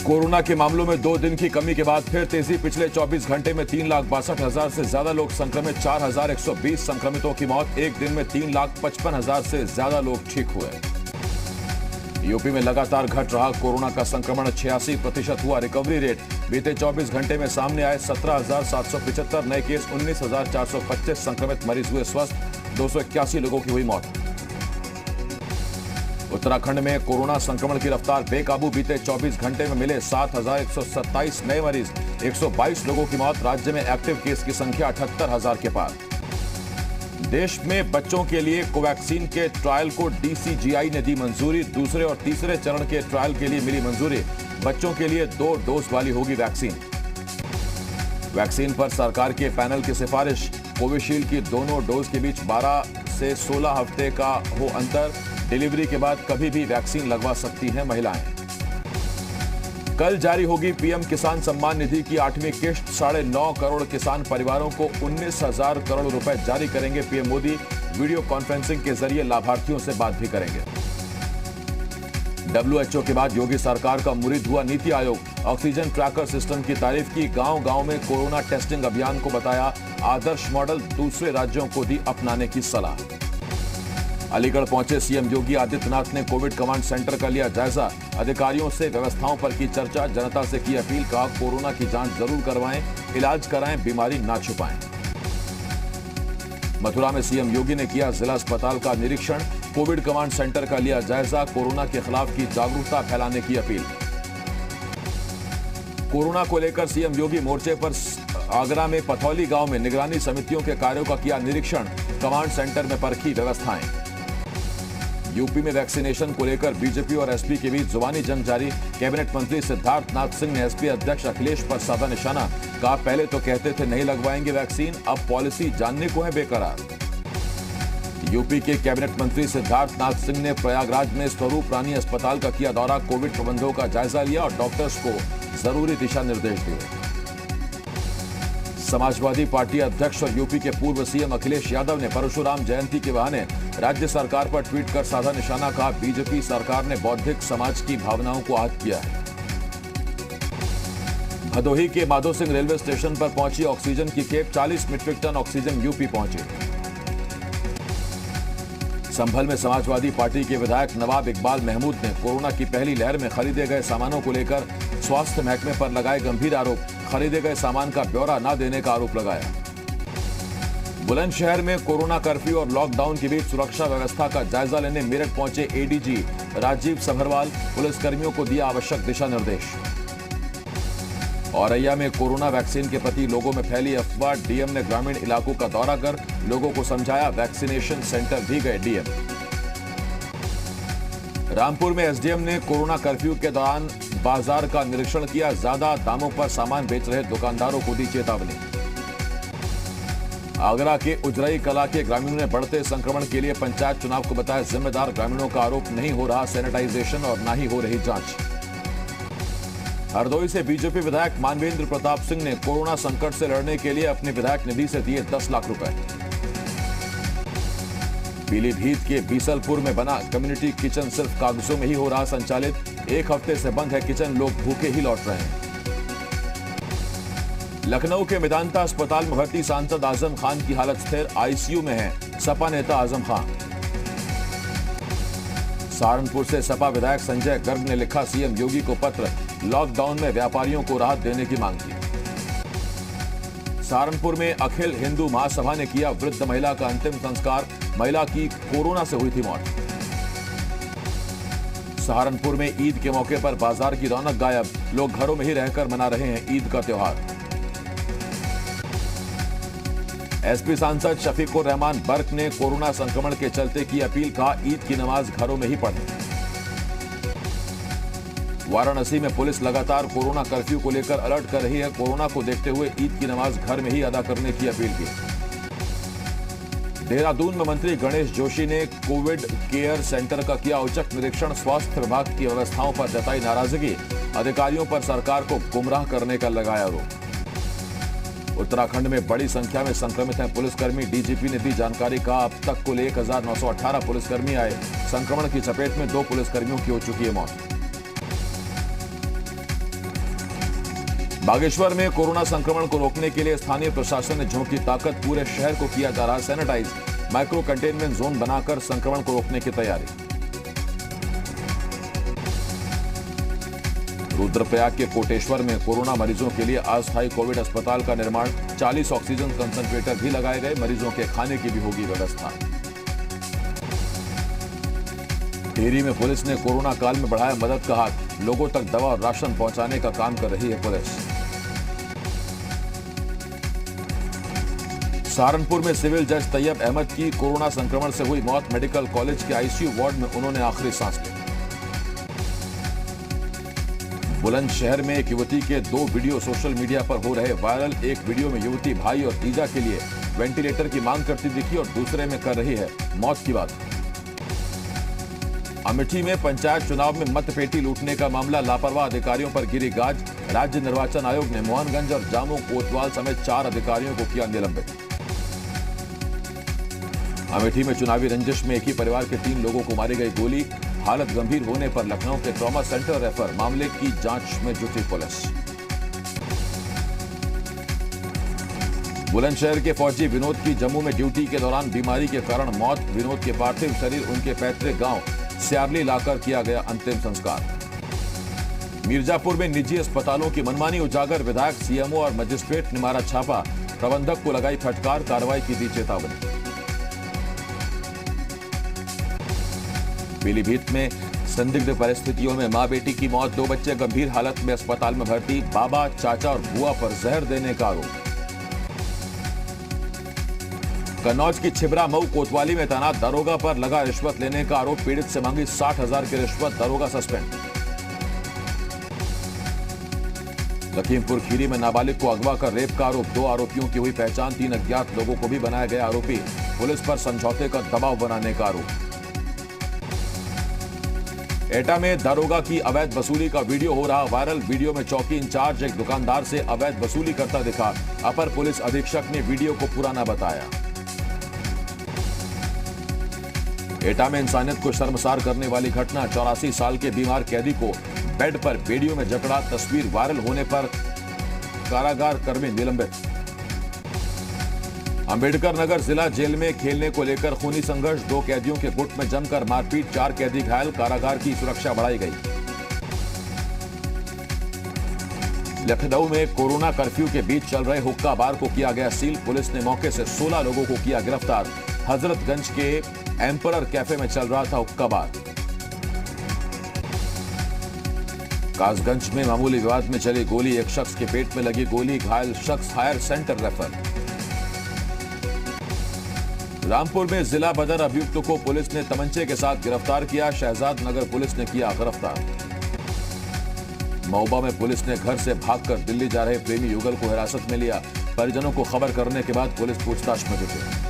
Corona के मामलों में 2 दिन की कमी के बाद फिर तेजी। पिछले 24 घंटे में 3,62,000 से ज्यादा लोग संक्रमित। 4,120 संक्रमितों की मौत। एक दिन में 3,55,000 से ज्यादा लोग ठीक हुए। यूपी में लगातार घट रहा कोरोना का संक्रमण। 86% हुआ रिकवरी रेट। बीते 24 घंटे में सामने आए 17,775 नए केस। 19,425 संक्रमित मरीज हुए स्वस्थ। 281 लोगों की हुई मौत। उत्तराखंड में कोरोना संक्रमण की रफ्तार बेकाबू। बीते 24 घंटे में मिले 7,127 नए मरीज। 122 लोगों की मौत। राज्य में एक्टिव केस की संख्या 78,000 के पार। देश में बच्चों के लिए कोवैक्सीन के ट्रायल को डीसीजीआई ने दी मंजूरी। दूसरे और तीसरे चरण के ट्रायल के लिए मिली मंजूरी। बच्चों के लिए 2 डोज वाली होगी वैक्सीन। वैक्सीन पर सरकार के पैनल की सिफारिश। कोविशील्ड की दोनों डोज के बीच 12 से 16 हफ्ते का हो अंतर। डिलीवरी के बाद कभी भी वैक्सीन लगवा सकती हैं महिलाएं। कल जारी होगी पीएम किसान सम्मान निधि की 8वीं किश्त। 9.5 करोड़ किसान परिवारों को 19,000 करोड़ रुपए जारी करेंगे पीएम मोदी। वीडियो कॉन्फ्रेंसिंग के जरिए लाभार्थियों से बात भी करेंगे। डब्ल्यूएचओ के बाद योगी सरकार का मुरीद हुआ NITI Aayog. Oxygen tracker system की तारीफ की। गांव-गांव में कोरोना टेस्टिंग अभियान को बताया आदर्श मॉडल। दूसरे राज्यों को दी अपनाने की सलाह। अलीगढ़ पहुंचे सीएम योगी आदित्यनाथ ने कोविड कमांड सेंटर का लिया जायजा। अधिकारियों से व्यवस्थाओं पर की चर्चा। जनता से की अपील। कहा कोरोना की जांच जरूर करवाएं, इलाज कराएं, बीमारी ना छुपाएं। मथुरा में सीएम योगी ने किया जिला अस्पताल का निरीक्षण। कोविड कमांड सेंटर का लिया जायजा। कोरोना के खिलाफ की जागरूकता फैलाने की अपील। कोरोना को लेकर सीएम योगी मोर्चे पर आगरा में पथौली गांव में निगरानी समितियों के कार्यों का किया निरीक्षण। कमांड सेंटर में परखी व्यवस्थाएं। यूपी में वैक्सीनेशन को लेकर बीजेपी और एसपी के बीच जुबानी जंग जारी। कैबिनेट मंत्री सिद्धार्थनाथ सिंह ने एसपी अध्यक्ष अखिलेश पर साधा निशाना। कहा पहले तो कहते थे नहीं लगवाएंगे वैक्सीन, अब पॉलिसी जानने को है बेकरार। यूपी के कैबिनेट मंत्री सिद्धार्थनाथ सिंह ने प्रयागराज में स्वरूप रानी अस्पताल का किया दौरा। कोविड प्रबंधों का जायजा लिया और डॉक्टर्स को जरूरी दिशा निर्देश दिए। समाजवादी पार्टी अध्यक्ष और यूपी के पूर्व सीएम अखिलेश यादव ने परशुराम जयंती के बहाने राज्य सरकार पर ट्वीट कर साधा निशाना। कहा बीजेपी सरकार ने बौद्धिक समाज की भावनाओं को आहत किया है। भदोही के माधो सिंह रेलवे स्टेशन पर पहुंची ऑक्सीजन की खेप। 40 मीट्रिक टन ऑक्सीजन यूपी पहुंची। संभल में समाजवादी पार्टी के विधायक नवाब इकबाल महमूद ने कोरोना की पहली लहर में खरीदे गए सामानों को लेकर स्वास्थ्य महकमे पर लगाए गंभीर आरोप। खरीदे गए सामान का ब्यौरा न देने का आरोप लगाया। बुलंदशहर में कोरोना कर्फ्यू और लॉकडाउन के बीच सुरक्षा व्यवस्था का जायजा लेने मेरठ पहुंचे एडीजी राजीव सभरवाल। पुलिसकर्मियों को दिया आवश्यक दिशा निर्देश। औरैया में कोरोना वैक्सीन के प्रति लोगों में फैली अफवाह। डीएम ने ग्रामीण इलाकों का दौरा कर लोगों को समझाया। वैक्सीनेशन सेंटर भी गए डीएम। रामपुर में एसडीएम ने कोरोना कर्फ्यू के दौरान बाजार का निरीक्षण किया। ज्यादा दामों पर सामान बेच रहे दुकानदारों को दी चेतावनी। आगरा के उजरई कला के ग्रामीणों ने बढ़ते संक्रमण के लिए पंचायत चुनाव को बताया जिम्मेदार। ग्रामीणों का आरोप नहीं हो रहा सैनिटाइजेशन और न ही हो रही जांच। हरदोई से बीजेपी विधायक मानवेंद्र प्रताप सिंह ने कोरोना संकट से लड़ने के लिए अपनी विधायक निधि से दिए 10 लाख रुपए। पीलीभीत के बीसलपुर में बना कम्युनिटी किचन सिर्फ कागजों में ही हो रहा संचालित। 1 हफ्ते से बंद है किचन, लोग भूखे ही लौट रहे हैं। लखनऊ के मेदांता अस्पताल में भर्ती सांसद आजम खान की हालत स्थिर। आईसीयू में है सपा नेता आजम खान। सहारनपुर से सपा विधायक संजय गर्ग ने लिखा सीएम योगी को पत्र। लॉकडाउन में व्यापारियों को राहत देने की मांग की। सहारनपुर में अखिल हिंदू महासभा ने किया वृद्ध महिला का अंतिम संस्कार। महिला की कोरोना से हुई थी मौत। सहारनपुर में ईद के मौके पर बाजार की रौनक गायब। लोग घरों में ही रहकर मना रहे हैं ईद का त्योहार। एसपी सांसद शफीकुर रहमान बर्क ने कोरोना संक्रमण के चलते की अपील। कहा ईद की नमाज घरों में ही पढ़ें। वाराणसी में पुलिस लगातार कोरोना कर्फ्यू को लेकर अलर्ट कर रही है। कोरोना को देखते हुए ईद की नमाज घर में ही अदा करने की अपील की। देहरादून में मंत्री गणेश जोशी ने कोविड केयर सेंटर का किया औचक निरीक्षण। स्वास्थ्य विभाग की व्यवस्थाओं पर जताई नाराजगी। अधिकारियों पर सरकार को गुमराह करने का लगाया आरोप। उत्तराखंड में बड़ी संख्या में संक्रमित हैं पुलिसकर्मी। डीजीपी ने दी जानकारी। कहा अब तक कुल 1918 पुलिसकर्मी आए। संक्रमण की चपेट में 2 पुलिसकर्मियों की हो चुकी है मौत। बागेश्वर में कोरोना संक्रमण को रोकने के लिए स्थानीय प्रशासन ने झोंकी ताकत, पूरे शहर को किया जा रहा सैनिटाइज, माइक्रो कंटेनमेंट जोन बनाकर संक्रमण को रोकने की तैयारी। रुद्रप्रयाग के कोटेश्वर में कोरोना मरीजों के लिए अस्थायी कोविड अस्पताल का निर्माण, 40 ऑक्सीजन कंसंट्रेटर भी लगाए गए, मरीजों के खाने की भी होगी व्यवस्था। टिहरी में पुलिस ने कोरोना काल में बढ़ाया मदद का हाथ, लोगों तक दवा और राशन पहुंचाने का काम कर रही है पुलिस। सहारनपुर में सिविल जज तैयब अहमद की कोरोना संक्रमण से हुई मौत, मेडिकल कॉलेज के आईसीयू वार्ड में उन्होंने आखिरी सांस ली। बुलंदशहर में एक युवती के 2 वीडियो सोशल मीडिया पर हो रहे वायरल। एक वीडियो में युवती भाई और तीजा के लिए वेंटिलेटर की मांग करती दिखी और दूसरे में कर रही है मौत की बात। अमेठी में पंचायत चुनाव में मतपेटी लूटने का मामला, लापरवाह अधिकारियों पर गिरी गाज, राज्य निर्वाचन आयोग ने मोहनगंज और जामू कोतवाल समेत 4 अधिकारियों को किया निलंबित। अमेठी में चुनावी रंजिश में एक ही परिवार के 3 लोगों को मारी गई गोली, हालत गंभीर होने पर लखनऊ के ट्रॉमा सेंटर रेफर, मामले की जांच में जुटी पुलिस। बुलंदशहर के फौजी विनोद की जम्मू में ड्यूटी के दौरान बीमारी के कारण मौत, विनोद के पार्थिव शरीर उनके पैतृक गांव स्यारली लाकर किया गया अंतिम संस्कार। मिर्जापुर में निजी अस्पतालों की मनमानी उजागर, विधायक, सीएमओ और मजिस्ट्रेट ने मारा छापा, प्रबंधक को लगाई फटकार, कार्रवाई की दी चेतावनी। पीलीभीत में संदिग्ध परिस्थितियों में मां बेटी की मौत, 2 बच्चे गंभीर हालत में अस्पताल में भर्ती, बाबा, चाचा और बुआ पर जहर देने का आरोप। कन्नौज की छिबरा मऊ कोतवाली में तैनात दरोगा पर लगा रिश्वत लेने का आरोप, पीड़ित से मांगी 60,000 की रिश्वत, दरोगा सस्पेंड। लखीमपुर खीरी में नाबालिग को अगवा कर रेप का आरोप, 2 आरोपियों की हुई पहचान, 3 अज्ञात लोगों को भी बनाया गया आरोपी, पुलिस पर समझौते का दबाव बनाने का आरोप। एटा में दरोगा की अवैध वसूली का वीडियो हो रहा वायरल, वीडियो में चौकी इंचार्ज एक दुकानदार से अवैध वसूली करता दिखा, अपर पुलिस अधीक्षक ने वीडियो को पुराना बताया। एटा में इंसानियत को शर्मसार करने वाली घटना, 84 साल के बीमार कैदी को बेड पर वीडियो में जकड़ा, तस्वीर वायरल होने पर कारागार कर्मी निलंबित। अंबेडकर नगर जिला जेल में खेलने को लेकर खूनी संघर्ष, 2 कैदियों के गुट में जमकर मारपीट, 4 कैदी घायल, कारागार की सुरक्षा बढ़ाई गई। लखनऊ में कोरोना कर्फ्यू के बीच चल रहे हुक्का बार को किया गया सील, पुलिस ने मौके से 16 लोगों को किया गिरफ्तार। हजरतगंज के एम्परर कैफे में चल रहा था हुक्का बार। कासगंज में मामूली विवाद में चली गोली, एक शख्स के पेट में लगी गोली, घायल शख्स हायर सेंटर रेफर। रामपुर में जिला बदर अभियुक्त को पुलिस ने तमंचे के साथ गिरफ्तार किया, शहजाद नगर पुलिस ने किया गिरफ्तार। महोबा में पुलिस ने घर से भागकर दिल्ली जा रहे प्रेमी युगल को हिरासत में लिया, परिजनों को खबर करने के बाद पुलिस पूछताछ में जुटी।